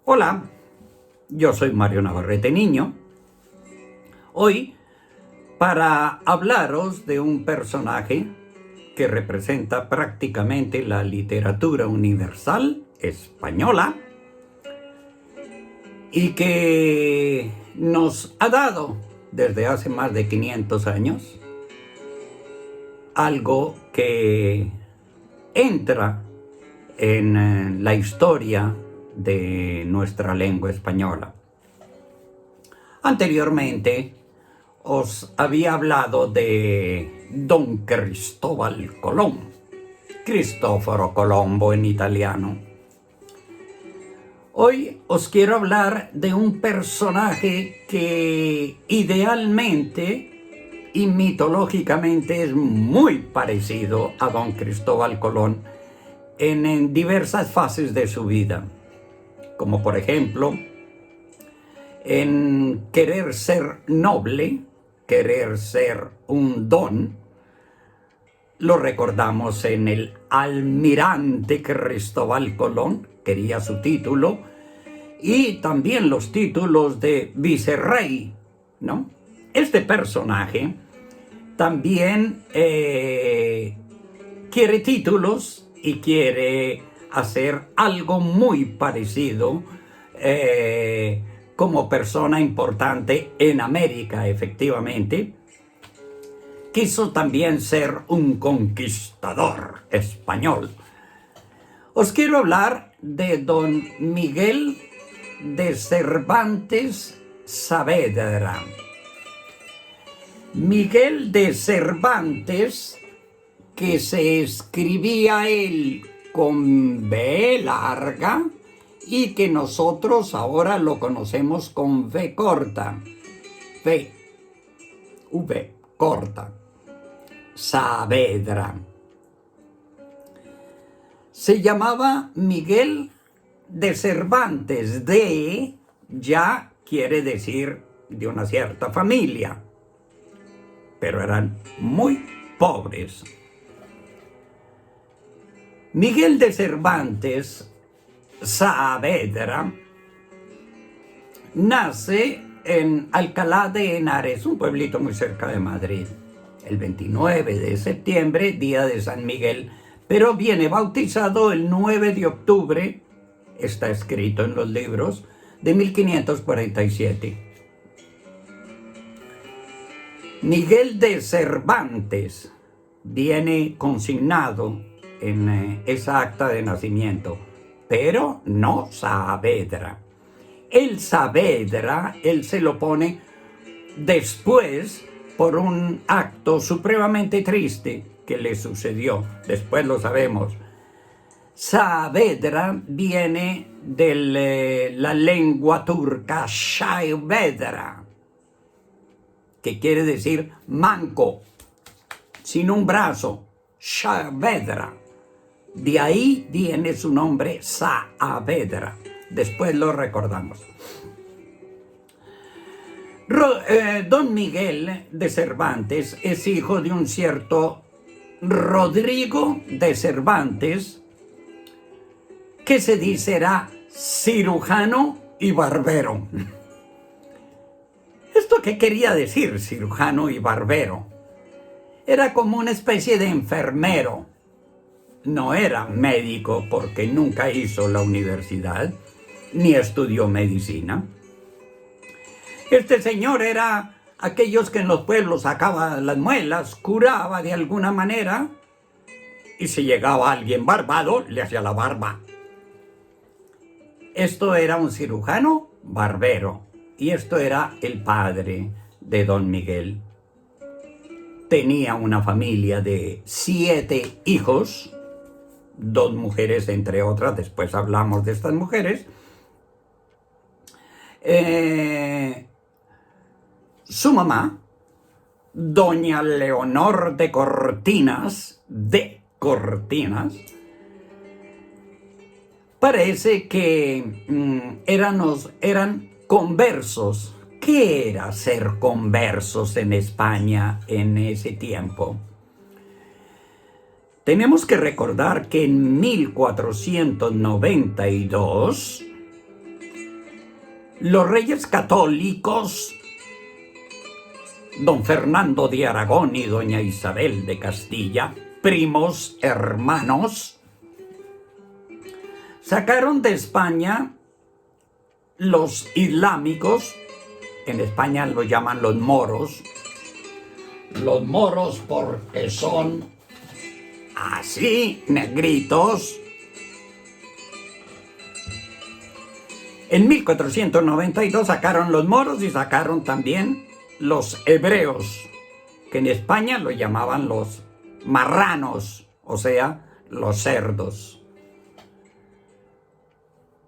Hola, yo soy Mario Navarrete Niño. Hoy, para hablaros de un personaje que representa prácticamente la literatura universal española y que nos ha dado desde hace más de 500 años algo que entra en la historia de nuestra lengua española. Anteriormente os había hablado de Don Cristóbal Colón, Cristoforo Colombo en italiano. Hoy os quiero hablar de un personaje que idealmente y mitológicamente es muy parecido a Don Cristóbal Colón en diversas fases de su vida, como por ejemplo en querer ser noble, querer ser un don. Lo recordamos en el almirante Cristóbal Colón, quería su título, y también los títulos de vicerrey, ¿no? Este personaje también quiere títulos y quiere hacer algo muy parecido como persona importante en América, efectivamente. Quiso también ser un conquistador español. Os quiero hablar de don Miguel de Cervantes Saavedra. Miguel de Cervantes, que se escribía él con B larga y que nosotros ahora lo conocemos con V corta. V corta. Saavedra. Se llamaba Miguel de Cervantes. De ya quiere decir de una cierta familia, pero eran muy pobres. Miguel de Cervantes Saavedra nace en Alcalá de Henares, un pueblito muy cerca de Madrid, el 29 de septiembre, día de San Miguel, pero viene bautizado el 9 de octubre, está escrito en los libros, de 1547. Miguel de Cervantes viene consignado en esa acta de nacimiento, pero no Saavedra. El Saavedra, él se lo pone después por un acto supremamente triste que le sucedió. Después lo sabemos. Saavedra viene de la lengua turca Saavedra, que quiere decir manco, sin un brazo. Saavedra. De ahí viene su nombre Saavedra. Después lo recordamos. Don Miguel de Cervantes es hijo de un cierto Rodrigo de Cervantes, que se dice era cirujano y barbero. ¿Esto qué quería decir, cirujano y barbero? Era como una especie de enfermero. No era médico porque nunca hizo la universidad, ni estudió medicina. Este señor era aquellos que en los pueblos sacaba las muelas, curaba de alguna manera, y si llegaba alguien barbado, le hacía la barba. Esto era un cirujano barbero, y esto era el padre de don Miguel. Tenía una familia de 7 hijos, 2 mujeres entre otras, después hablamos de estas mujeres. Su mamá, doña Leonor de Cortinas, parece que eran conversos. ¿Qué era ser conversos en España en ese tiempo? Tenemos que recordar que en 1492 Los reyes católicos, don Fernando de Aragón y doña Isabel de Castilla, primos hermanos, sacaron de España los islámicos, en España los llaman los moros porque son así, negritos. En 1492 sacaron los moros y sacaron también los hebreos, que en España lo llamaban los marranos, o sea, los cerdos.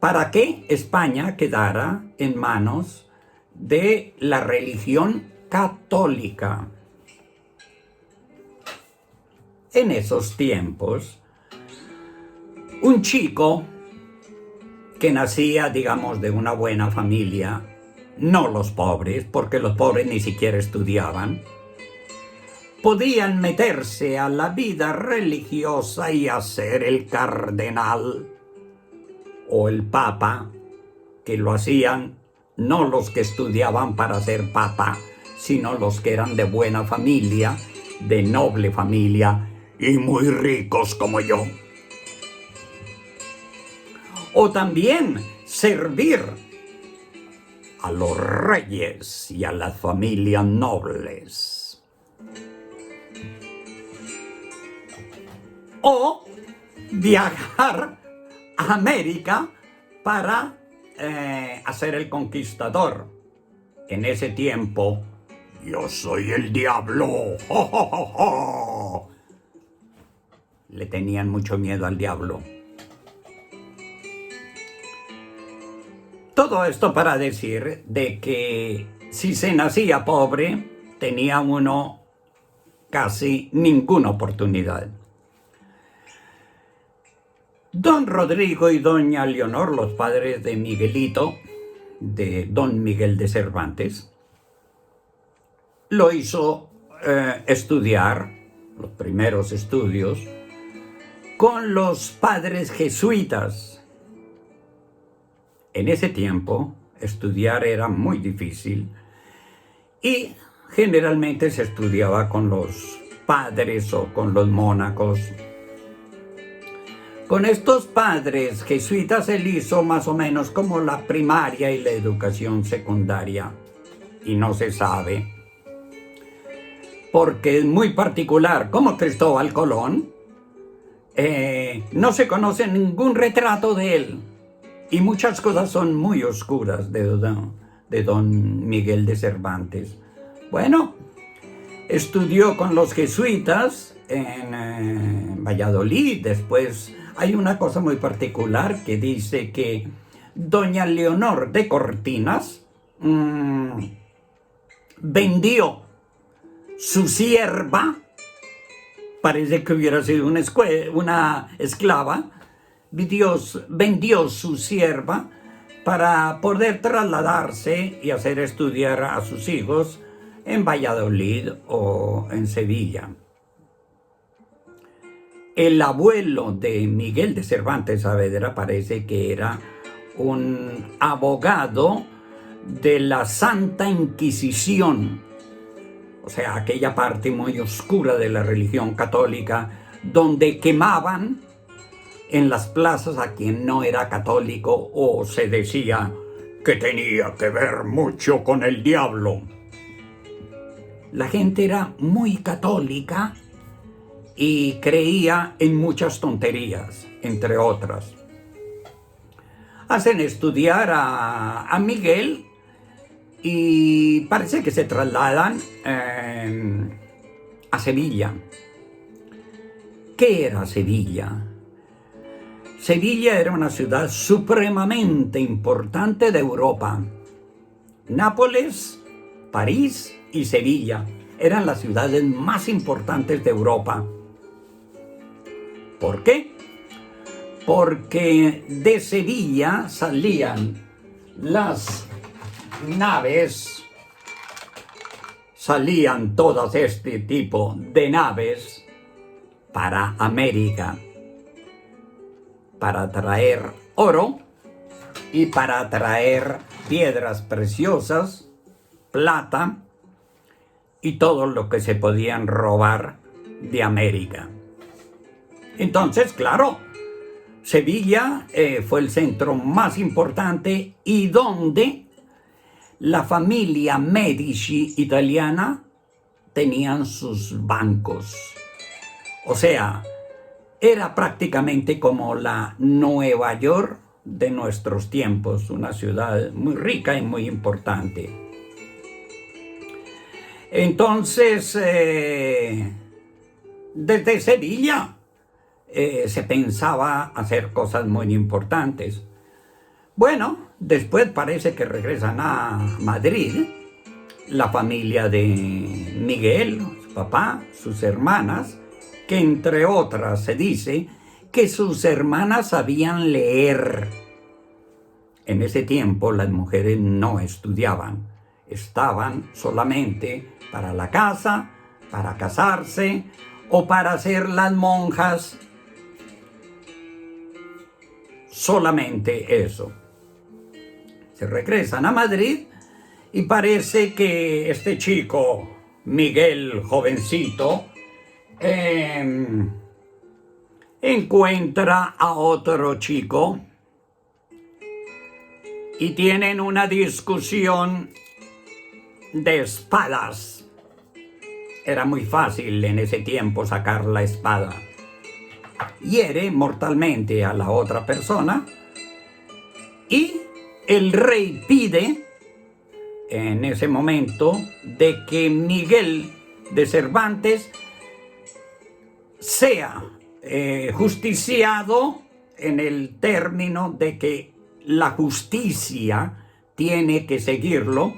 Para que España quedara en manos de la religión católica. En esos tiempos, un chico que nacía, digamos, de una buena familia, no los pobres, porque los pobres ni siquiera estudiaban, podían meterse a la vida religiosa y hacer el cardenal o el papa, que lo hacían no los que estudiaban para ser papa, sino los que eran de buena familia, de noble familia y muy ricos como yo. O también servir a los reyes y a las familias nobles. O viajar a América para hacer el conquistador. En ese tiempo, yo soy el diablo. ¡Jo, jo, jo, jo! Le tenían mucho miedo al diablo. Todo esto para decir de que si se nacía pobre, tenía uno casi ninguna oportunidad. Don Rodrigo y doña Leonor, los padres de Miguelito, de don Miguel de Cervantes, lo hizo estudiar, los primeros estudios, con los padres jesuitas. En ese tiempo, estudiar era muy difícil y generalmente se estudiaba con los padres o con los monacos. Con estos padres jesuitas él hizo más o menos como la primaria y la educación secundaria. Y no se sabe, porque es muy particular, como Cristóbal Colón, no se conoce ningún retrato de él. Y muchas cosas son muy oscuras de don Miguel de Cervantes. Bueno, estudió con los jesuitas en Valladolid. Después hay una cosa muy particular que dice que doña Leonor de Cortinas vendió su sierva, parece que hubiera sido una esclava, vendió su sierva para poder trasladarse y hacer estudiar a sus hijos en Valladolid o en Sevilla. El abuelo de Miguel de Cervantes Saavedra parece que era un abogado de la Santa Inquisición, o sea, aquella parte muy oscura de la religión católica, donde quemaban en las plazas a quien no era católico o se decía que tenía que ver mucho con el diablo. La gente era muy católica y creía en muchas tonterías, entre otras. Hacen estudiar a Miguel y parece que se trasladan a Sevilla. ¿Qué era Sevilla? Sevilla era una ciudad supremamente importante de Europa. Nápoles, París y Sevilla eran las ciudades más importantes de Europa. ¿Por qué? Porque de Sevilla salían las naves, salían todas este tipo de naves para América, para traer oro y para traer piedras preciosas, plata y todo lo que se podían robar de América. Entonces, claro, Sevilla fue el centro más importante y donde la familia Medici italiana tenían sus bancos. O sea, era prácticamente como la Nueva York de nuestros tiempos, una ciudad muy rica y muy importante. Entonces, desde Sevilla se pensaba hacer cosas muy importantes. Bueno, después parece que regresan a Madrid, la familia de Miguel, su papá, sus hermanas, que entre otras se dice que sus hermanas sabían leer. En ese tiempo las mujeres no estudiaban, estaban solamente para la casa, para casarse o para ser las monjas. Solamente eso. Se regresan a Madrid y parece que este chico, Miguel, jovencito, encuentra a otro chico y tienen una discusión de espadas. Era muy fácil en ese tiempo sacar la espada. Hiere mortalmente a la otra persona y el rey pide en ese momento de que Miguel de Cervantes sea justiciado en el término de que la justicia tiene que seguirlo,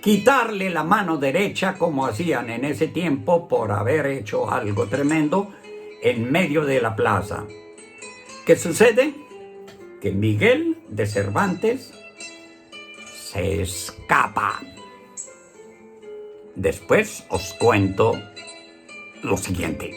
quitarle la mano derecha como hacían en ese tiempo por haber hecho algo tremendo en medio de la plaza. ¿Qué sucede? Que Miguel de Cervantes se escapa. Después os cuento lo siguiente.